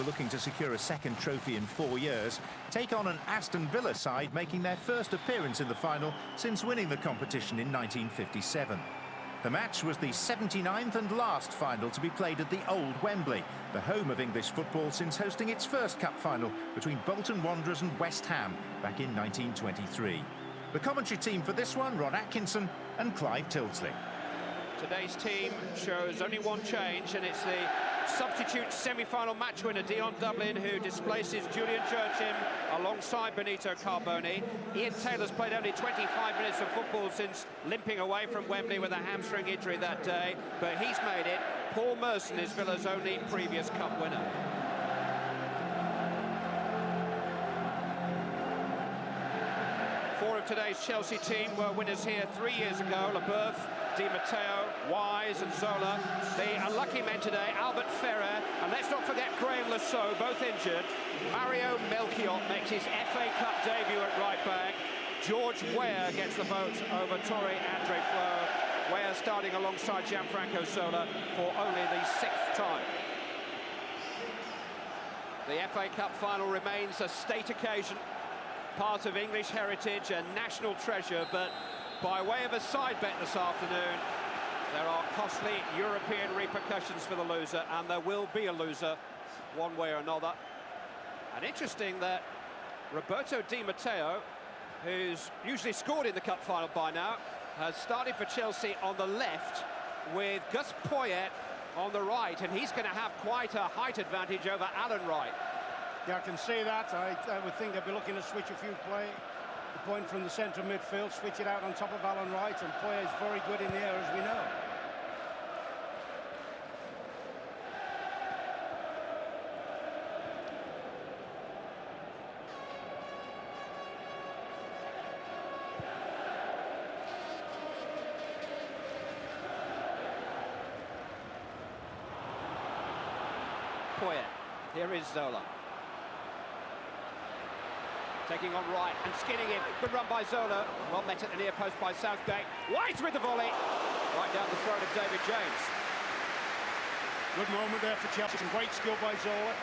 looking to secure a second trophy in 4 years, take on an Aston Villa side making their first appearance in the final since winning the competition in 1957. The match was the 79th and last final to be played at the old Wembley, the home of English football since hosting its first cup final between Bolton Wanderers and West Ham back in 1923. The commentary team for this one, Ron Atkinson and Clive Tildesley. Today's team shows only one change, and it's the substitute semi-final match winner Dion Dublin, who displaces Julian Churchim alongside Benito Carboni. Ian Taylor's played only 25 minutes of football since limping away from Wembley with a hamstring injury that day, but he's made it. Paul Merson is Villa's only previous cup winner. Four of today's Chelsea team were winners here 3 years ago: Leboeuf, Di Matteo, Wise and Zola. The unlucky men today, Albert Ferrer, and let's not forget Graham Lasso, both injured. Mario Melchiot makes his FA Cup debut at right back. George Weah gets the vote over Torre Andre Flo. Weah starting alongside Gianfranco Zola for only the 6th time. The FA Cup final remains a state occasion, part of English heritage and national treasure, but by way of a side bet this afternoon, there are costly European repercussions for the loser, and there will be a loser one way or another. And interesting that Roberto Di Matteo, who's usually scored in the cup final by now, has started for Chelsea on the left with Gus Poyet on the right, and he's going to have quite a height advantage over Alan Wright. Yeah, I can see that. I would think I'd be looking to switch a few the point from the centre midfield, switch it out on top of Alan Wright, and Poyet is very good in the air, as we know. Poyet, here is Zola. Taking on Wright and skinning it. Good run by Zola. Well met at the near post by Southgate. White with the volley. Right down the throat of David James. Good moment there for Chelsea. Some great skill by Zola.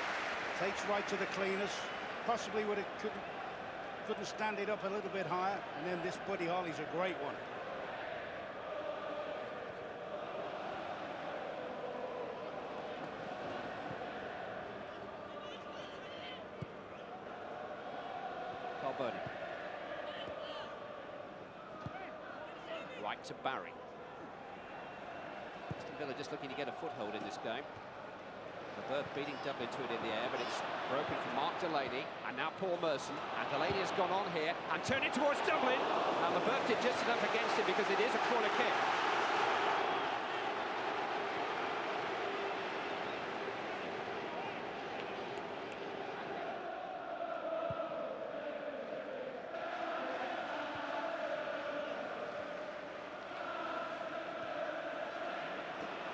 Takes right to the cleaners. Possibly couldn't stand it up a little bit higher. And then this Buddy Holly's a great one. Carboni. Right to Barry. Aston Villa just looking to get a foothold in this game. Leboeuf beating Dublin to it in the air, but it's broken from Mark Delaney, and now Paul Merson. And Delaney has gone on here and turned it towards Dublin. And Leboeuf did just enough against it because it is a corner kick.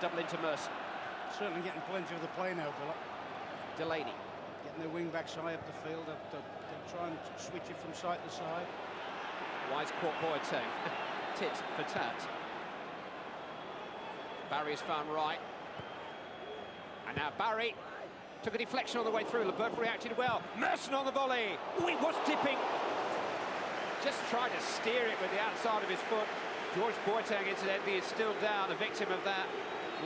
Dublin to Merson. Certainly getting plenty of the play now, Villa. Delaney. Getting their wing-backs high up the field. They'll try and switch it from side to side. Wise caught Boateng. Tit for tat. Barry is found right. And now Barry took a deflection on the way through. Leboeuf reacted well. Merson on the volley. Oh, he was dipping. Just tried to steer it with the outside of his foot. George Boateng, incidentally, is still down, a victim of that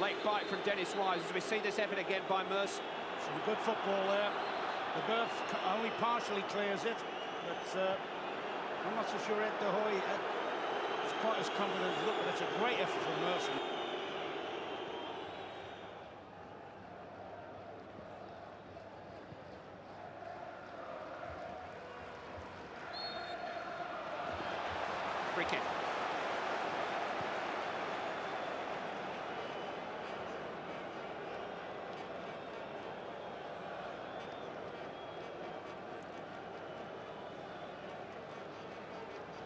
late bite from Dennis Wise, as we see this effort again by Merson. Some good football there. Leboeuf only partially clears it, but I'm not so sure Ed De Hoy is quite as confident as look, but it's a great effort from Merson. Free kick.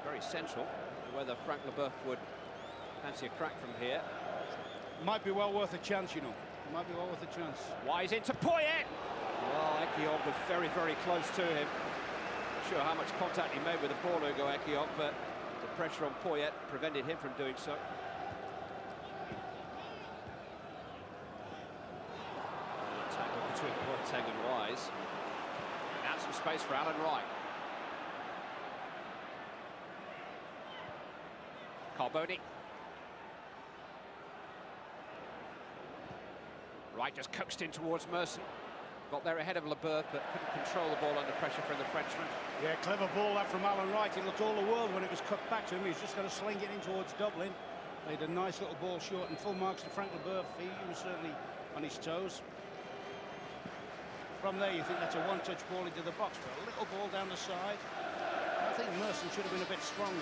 Very central, whether Frank Leboeuf would fancy a crack from here. Might be well worth a chance, you know. Might be well worth a chance. Wise into Poyet. Well, Ekiok was very, very close to him. Not sure how much contact he made with the ball, Ugo Ekiok, but the pressure on Poyet prevented him from doing so. Tackle between Boateng and Wise. space for Alan Wright. Carboni. Wright just coaxed in towards Merson. Got there ahead of Leboeuf, but couldn't control the ball under pressure from the Frenchman. Yeah, clever ball that from Alan Wright. It looked all the world when it was cut back to him. He's just going to sling it in towards Dublin. Played a nice little ball short, and full marks to Frank Leboeuf. He was certainly on his toes. From there, you think that's a one-touch ball into the box, but a little ball down the side. I think Merson should have been a bit stronger.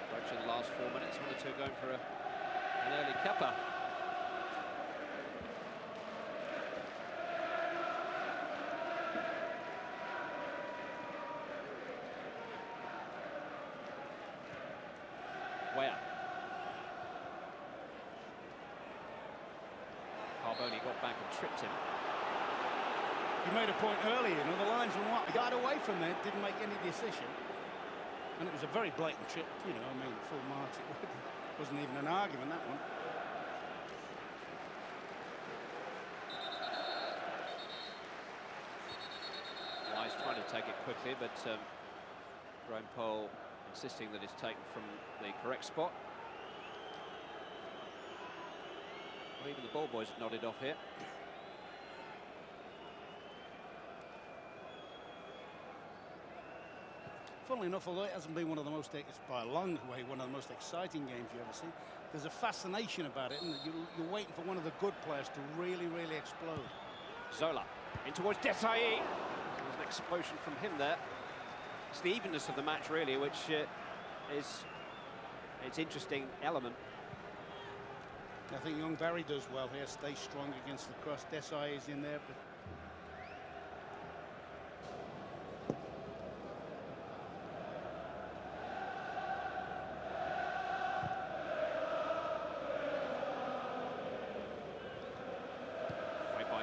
Approaching the last 4 minutes, 1 or 2 going for an early cuppa. Where? Carboni got back and tripped him. He made a point earlier, the linesman got away from there, didn't make any decision. And it was a very blatant trip, I mean, full marks. It wasn't even an argument, that one. Wise trying to take it quickly, but Graham Pole insisting that it's taken from the correct spot. Well, even the ball boys have nodded off here. Funnily enough, although it hasn't been one of the most, it's by a long way one of the most exciting games you ever see, there's a fascination about it, and you're waiting for one of the good players to really, really explode. Zola in towards Desailly. There's an explosion from him there. It's the evenness of the match, really, which is its interesting element. I think young Barry does well here, stays strong against the cross. Desailly is in there, but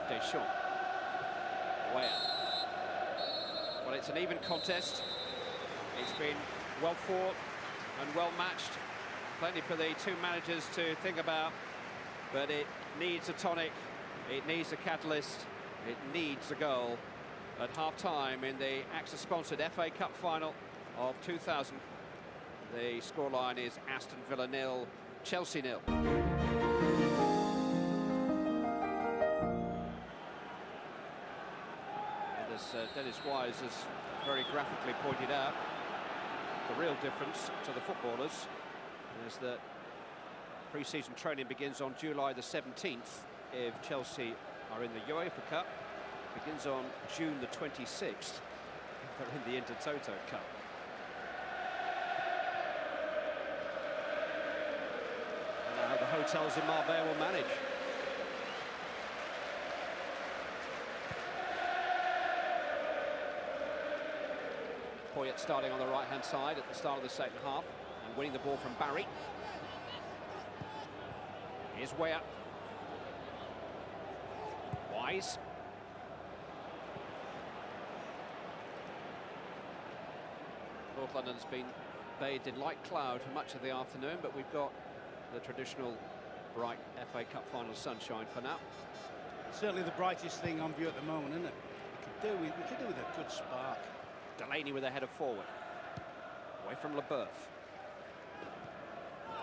Deschamps. Where? Well, it's an even contest. It's been well fought and well matched. Plenty for the two managers to think about, but it needs a tonic, it needs a catalyst, it needs a goal at half-time in the AXA-sponsored FA Cup final of 2000. The scoreline is Aston Villa 0, Chelsea 0. As Dennis Wise has very graphically pointed out, the real difference to the footballers is that pre-season training begins on July the 17th if Chelsea are in the UEFA Cup, begins on June the 26th if they're in the Intertoto Cup. And how the hotels in Marbella will manage. Poyet starting on the right-hand side at the start of the second half and winning the ball from Barry. Here's Weah. Wise. North London's been bathed in light cloud for much of the afternoon, but we've got the traditional bright FA Cup final sunshine for now. Certainly the brightest thing on view at the moment, isn't it? We could do with a good spark. Delaney with a header forward. Away from Leboeuf.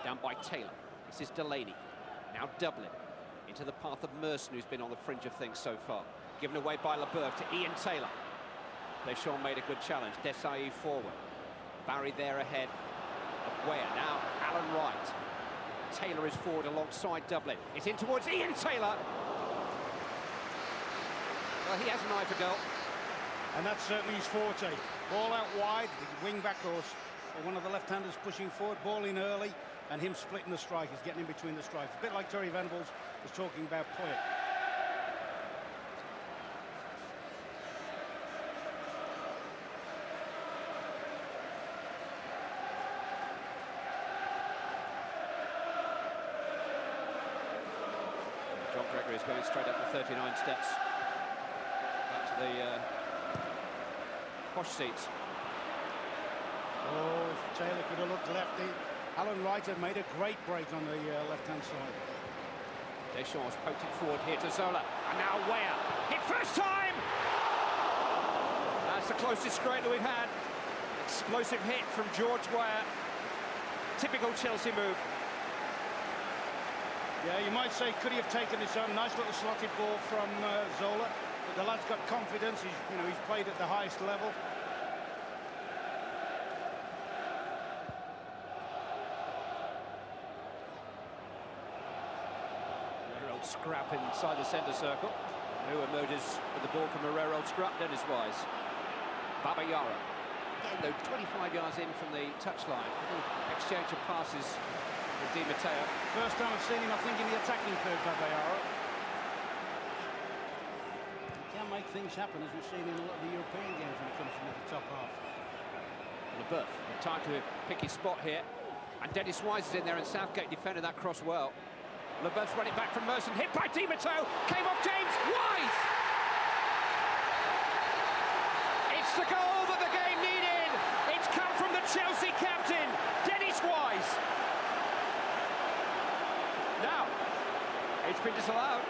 Down by Taylor. This is Delaney. Now Dublin. Into the path of Merson, who's been on the fringe of things so far. Given away by Leboeuf to Ian Taylor. Deschamps made a good challenge. Desailly forward. Barry there ahead of Weah. Now Alan Wright. Taylor is forward alongside Dublin. It's in towards Ian Taylor. Well, he has an eye for goal. And that's certainly his forte. Ball out wide, the wing-back or one of the left-handers pushing forward, ball in early, and him splitting the strikers, getting in between the strikers. A bit like Terry Venables was talking about Poyet. John Gregory is going straight up the 39 steps. Back to the posh seats. Oh, if Taylor could have looked lefty. Alan Wright had made a great break on the left-hand side. Deschamps poked it forward here to Zola. And now Weah. Hit first time! That's the closest scrape that we've had. Explosive hit from George Weah. Typical Chelsea move. Yeah, you might say, could he have taken this on? Nice little slotted ball from Zola. But the lad's got confidence. He's played at the highest level. Scrap inside the centre circle. Who emerges with the ball from Herrera? Scrap, Dennis Wise. Babayara. Again, though, 25 yards in from the touchline. Exchange of passes with Di Matteo. First time I've seen him, I think, in the attacking third, Babayara. He can make things happen, as we've seen in a lot of the European games when it comes to the top half. LeBeuf, time to pick his spot here. And Dennis Wise is in there, and Southgate defended that cross well. LeBeuf's run it back from Merson, hit by Di Matteo, came off James Wise! It's the goal that the game needed! It's come from the Chelsea captain, Dennis Wise! Now, it's been disallowed.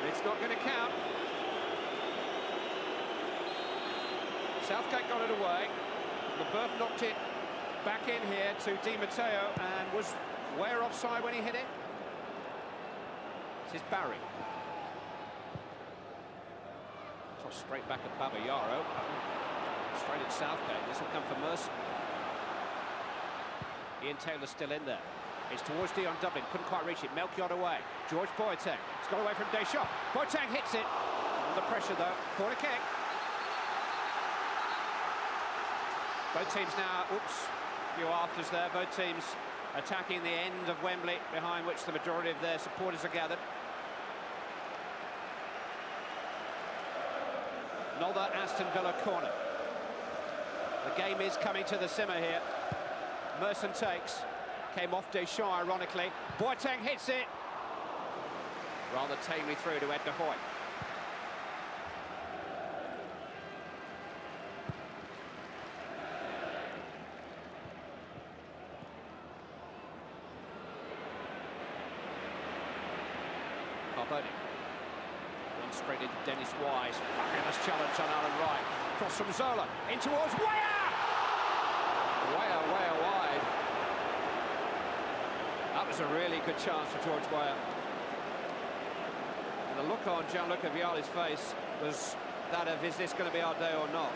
It's not going to count. Southgate got it away. LeBeuf knocked it back in here to Di Matteo, and was Weah offside when he hit it? This is Barry. Toss straight back at Babayaro. Straight at Southgate. This will come for Merson. Ian Taylor's still in there. It's towards Dion Dublin. Couldn't quite reach it. Melchior away. George Boateng. It's got away from Deschamps. Boateng hits it. Under pressure though. Corner kick. Both teams now, a few afters there, both teams attacking the end of Wembley, behind which the majority of their supporters are gathered. Another Aston Villa corner. The game is coming to the simmer here. Merson takes, came off Deschamps ironically. Boateng hits it. Rather tamely through to Ed de Hoy. One straight into Dennis Wise. Fabulous challenge on Alan Wright. Cross from Zola in towards Weah! Weah wide. That was a really good chance for George Weah. And the look on Gianluca Vialli's face was that of, is this going to be our day or not?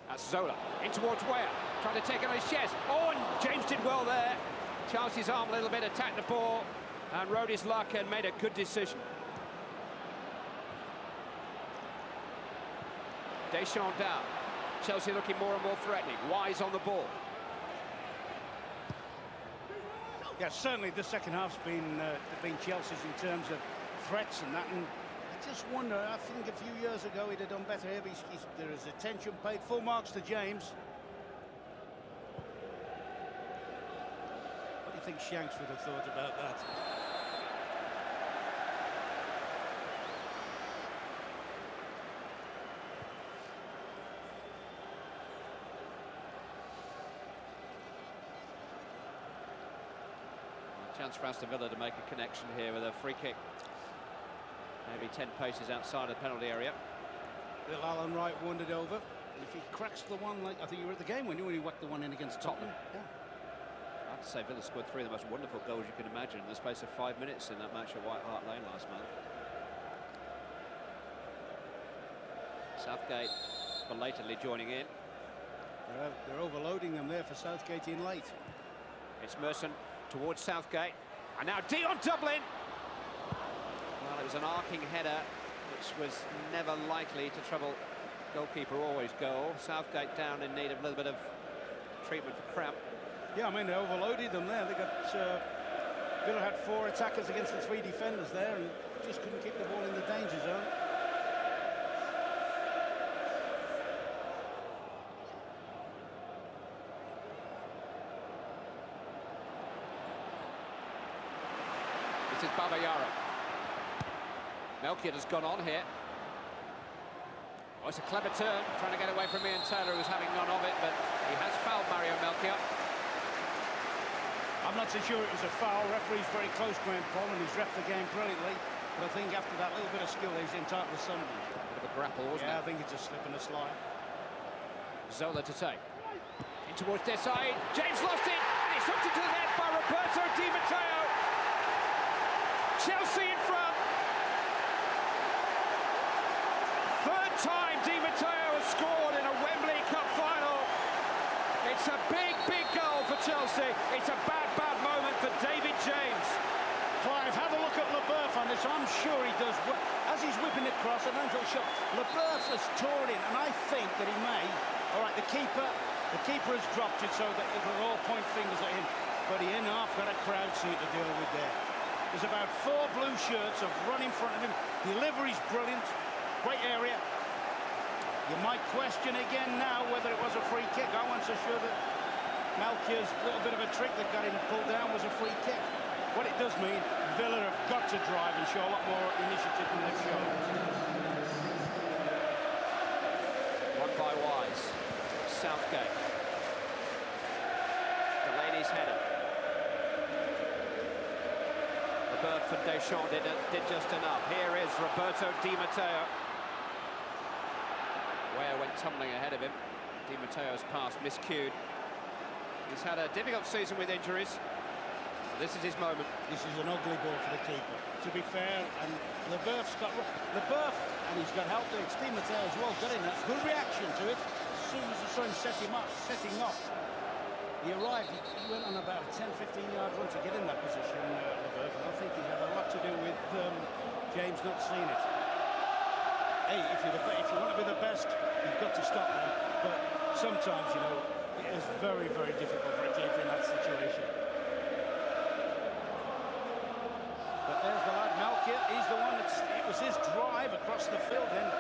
That's Zola, in towards Weah, trying to take it on his chest. Oh, and James did well there. Charged his arm a little bit, attacked the ball, and rode his luck and made a good decision. Deschamps down. Chelsea looking more and more threatening. Wise on the ball. Yeah, certainly the second half's been Chelsea's in terms of threats and that. And I just wonder, I think a few years ago he'd have done better here, but there is attention paid. Full marks to James. What do you think Shanks would have thought about that? Chance for Aston Villa to make a connection here with a free kick. Maybe 10 paces outside of the penalty area. Little Alan Wright wandered over. And if he cracks the one, like I think you were at the game when he whacked the one in against Tottenham. Yeah. I have to say, Villa scored 3 of the most wonderful goals you can imagine in the space of 5 minutes in that match at White Hart Lane last month. Southgate belatedly joining in. They're overloading them there for Southgate in late. It's Merson towards Southgate, and now Dion Dublin. Well, it was an arcing header, which was never likely to trouble goalkeeper, always goal. Southgate down in need of a little bit of treatment for cramp. Yeah, I mean, they overloaded them there. They got Villa had 4 attackers against the 3 defenders there, and just couldn't keep the ball in the danger zone. This is Babayaro. Melchior has gone on here. Oh, it's a clever turn, trying to get away from Ian Taylor, who's having none of it, but he has fouled Mario Melchior. I'm not so sure it was a foul. Referee's very close, Graham Paul, and he's reffed the game brilliantly. But I think after that little bit of skill, he's entitled to something. Bit of a grapple, wasn't it? Yeah, I think it's a slip and a slide. Zola to take. In towards Desai. James lost it, and it's hooked into the net by Roberto Di Matteo. Chelsea in front. Third time Di Matteo has scored in a Wembley Cup final. It's a big, big goal for Chelsea. It's a bad, bad moment for David James. Clive, have a look at LeBeuf on this. I'm sure he does. As he's whipping it across, an angel shot. LeBeuf has torn in, and I think that he may. All right, the keeper has dropped it so that it'll all point fingers at him. But he in half got a crowd seat to deal with there. There's about 4 blue shirts have run in front of him. Delivery's brilliant. Great area. You might question again now whether it was a free kick. I wasn't so sure that Melchior's little bit of a trick that got him pulled down was a free kick. What it does mean, Villa have got to drive and show a lot more initiative than they've shown. One by Wise. Southgate. Delaney's header. LeBeuf and Deschamps did just enough. Here is Roberto Di Matteo. Weah went tumbling ahead of him. Di Matteo's pass miscued. He's had a difficult season with injuries. This is his moment. This is an ugly ball for the keeper. To be fair, and LeBeuf's got LeBeuf, and he's got help there. It's Di Matteo as well, got in that. Good reaction to it. As soon as he saw him setting off, he arrived. He went on about a 10-15 yard run to get in that position, LeBeuf, and I think he had a lot to do with James not seeing it. Hey, if you want to be the best, you've got to stop them. But sometimes, you know, it is very, very difficult for a keeper in that situation. But there's the lad Melchior. He's the one it was his drive across the field then.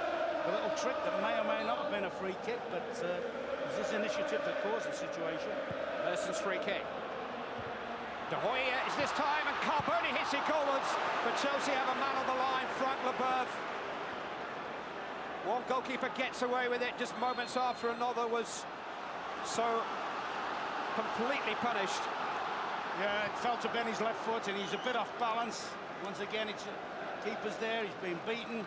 A little trick that may or may not have been a free kick, but it was his initiative that caused the situation. Merson's free kick. De Hoya is this time, and Carboni hits it goalwards. But Chelsea have a man on the line, Frank LeBeuf. One goalkeeper gets away with it just moments after another was so completely punished. Yeah, it fell to Benny's left foot, and he's a bit off balance. Once again, it's keeper's there, he's been beaten.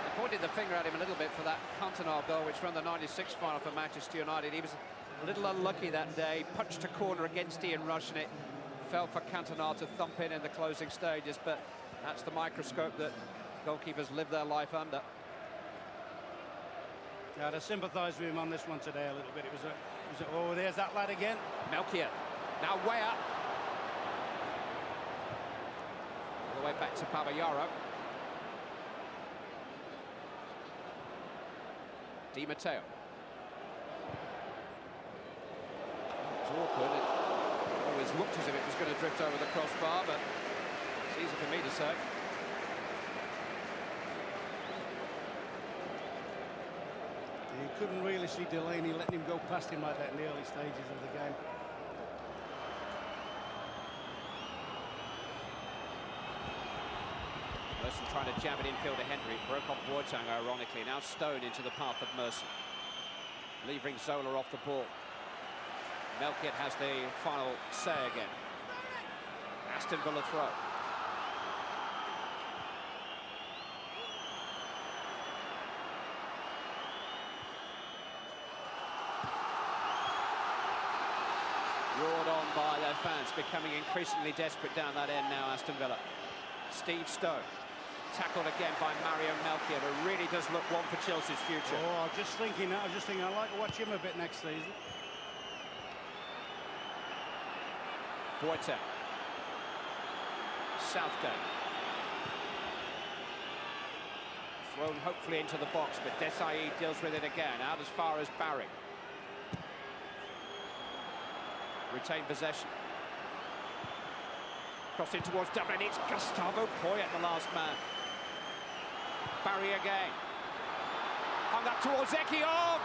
They pointed the finger at him a little bit for that Cantona goal, which ran the '96 final for Manchester United. He was a little unlucky that day, punched a corner against Ian Rush, and it fell for Cantona to thump in the closing stages, but that's the microscope that goalkeepers live their life under. Yeah, I sympathise with him on this one today a little bit. It was oh, there's that lad again. Melchior, now Weah. All the way back to Babayaro. Di Matteo. It's awkward. It always looked as if it was going to drift over the crossbar, but it's easy for me to say. You couldn't really see Delaney letting him go past him like that in the early stages of the game. Merson trying to jam it infield to Henry. Broke off Boateng, ironically. Now Stone into the path of Merson. Leaving Zola off the ball. Melchior has the final say again. Aston Villa throw. Roared on by their fans, becoming increasingly desperate down that end now, Aston Villa. Steve Stone, tackled again by Mario Melchior, but really does look one for Chelsea's future. Oh, I was just thinking I'd like to watch him a bit next season. Boateng. Southgate. Thrown hopefully into the box, but Desai deals with it again, out as far as Barry. Retained possession. Cross in towards Dublin, it's Gustavo Poyet, the last man. Barry again. Hung up towards Ekiov.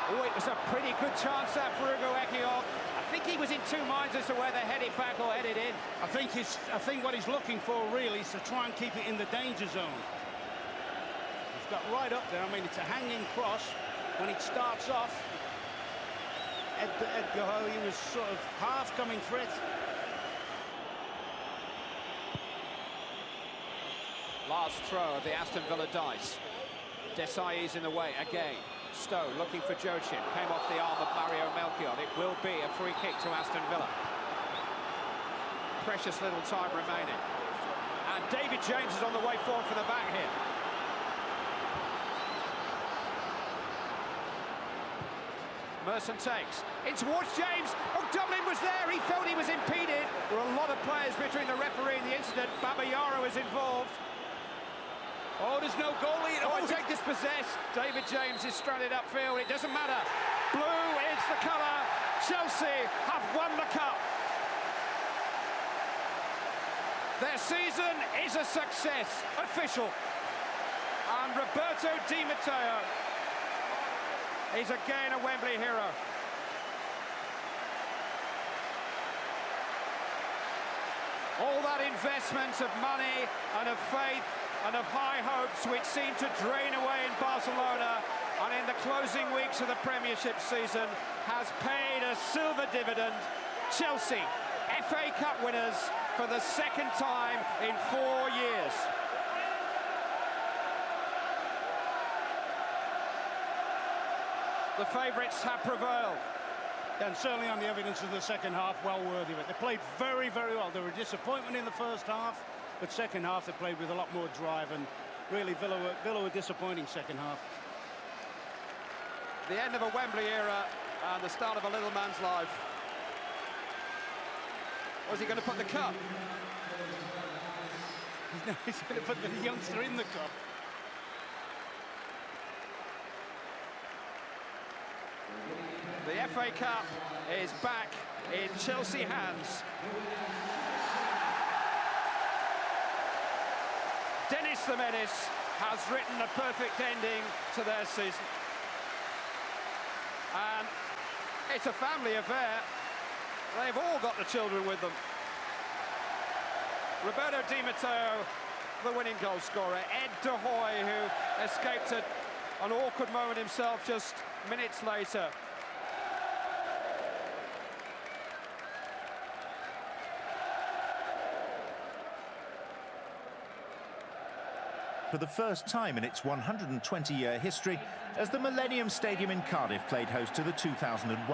Oh, it was a pretty good chance that for Ugo Ekiong. I think he was in two minds as to whether head it back or head it in. I think what he's looking for really is to try and keep it in the danger zone. He's got right up there. I mean, it's a hanging cross. When it starts off, Edgar, he was sort of half coming for it. Last throw of the Aston Villa dice. Desai's in the way again. Stowe looking for Jochin. Came off the arm of Mario Melchior. It will be a free kick to Aston Villa. Precious little time remaining. And David James is on the way forward from the back here. Merson takes in towards James. Oh, Dublin was there. He felt he was impeded. There were a lot of players between the referee and the incident. Babayaro is involved. Oh, there's no goalie. Oh, take dispossessed. David James is stranded upfield. It doesn't matter. Blue is the colour. Chelsea have won the cup. Their season is a success. Official. And Roberto Di Matteo is again a Wembley hero. All that investment of money and of faith and of high hopes which seemed to drain away in Barcelona and in the closing weeks of the Premiership season has paid a silver dividend. Chelsea, FA Cup winners for the second time in 4 years. The favourites have prevailed. And certainly on the evidence of the second half, well worthy of it. They played very, very well. They were a disappointment in the first half, but second half they played with a lot more drive, and really Villa were disappointing second half. The end of a Wembley era and the start of a little man's life. Was he going to put the cup? He's going to put the youngster in the cup. The FA Cup is back in Chelsea hands. Dennis the Menace has written a perfect ending to their season. And it's a family affair. They've all got the children with them. Roberto Di Matteo, the winning goal scorer. Ed De Hoy, who escaped an awkward moment himself just minutes later. For the first time in its 120-year history, as the Millennium Stadium in Cardiff played host to the 2001